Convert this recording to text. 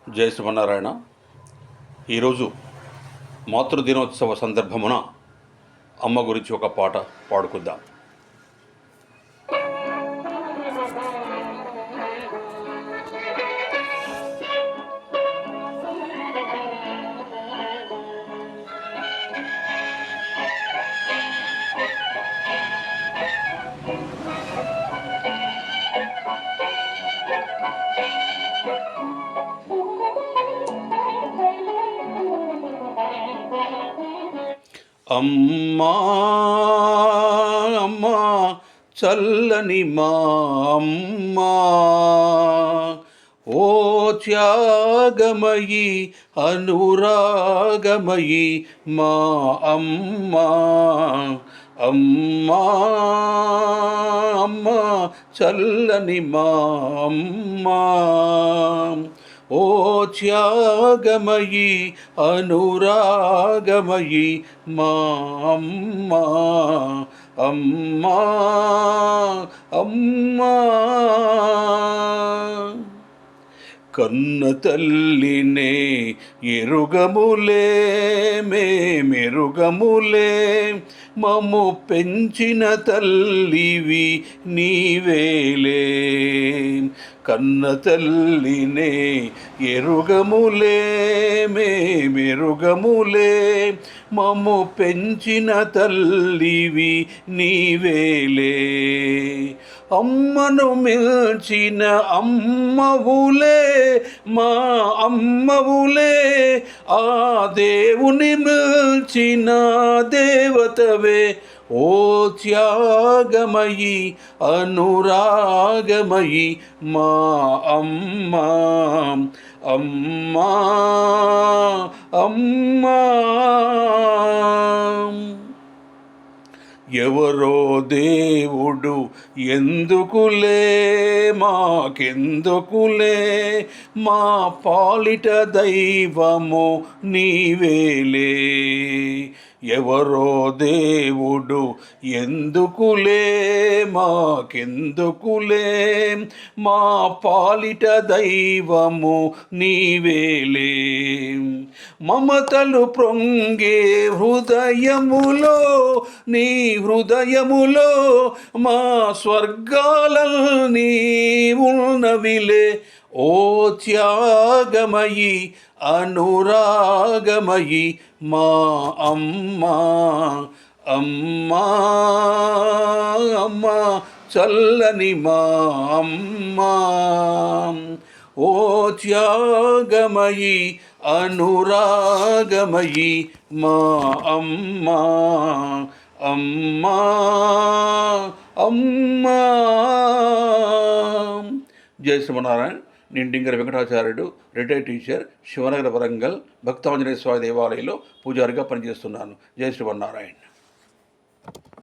జై శ్రీమన్నారాయణ. ఈరోజు మాతృదినోత్సవ సందర్భమున అమ్మ గురించి ఒక పాట పాడుకుందాం. అమ్మా అమ్మా చల్లని మా అమ్మా, ఓ త్యాగమయి అనురాగమయి మా అమ్మా. అమ్మా అమ్మా చల్లని మా అమ్మా, ఓ త్యాగమయి అనురాగమయి మా అమ్మా. అమ్మా అమ్మా కన్న తల్లినే ఎరుగములే మేమెరుగములే, మమ్ము పెంచిన తల్లివి నీవేలే. కన్న తల్లినే ఎరుగములే మేమెరుగములే, మమ్ము పెంచిన తల్లివి నీవేలే. అమ్మను మిల్చిన అమ్మవులే మా అమ్మవులే, ఆ దేవుని మిల్చిన దేవతవే. ఓ త్యాగమయి అనురాగమయి మా అమ్మా. అమ్మా అమ్మా ఎవరో దేవుడు ఎందుకులే మాకెందుకులే, మా పాలిట దైవము నీవేలే. ఎవరో దేవుడు ఎందుకులే మాకెందుకులే, మా పాలిట దైవము నీవేలే. మమతలు ప్రొంగే హృదయములో నీ హృదయములో, మా స్వర్గాలన్నీ ఉన్నవిలే. ఓ త్యాగమయి అనురాగమయి మా అమ్మా. అమ్మా అమ్మా చల్లని మా అమ్మా, ఓ త్యాగమయి అనురాగమయి మా అమ్మా. అమ్మా అమ్మా. జై శ్రీమన్నారాయణ. నిండింగర వెంకటాచార్యుడు, రిటైర్డ్ టీచర్, శివనగర వరంగల్ భక్తాంజనేయ స్వామి దేవాలయంలో పూజారిగా పనిచేస్తున్నాను. జై శ్రీమన్నారాయణ.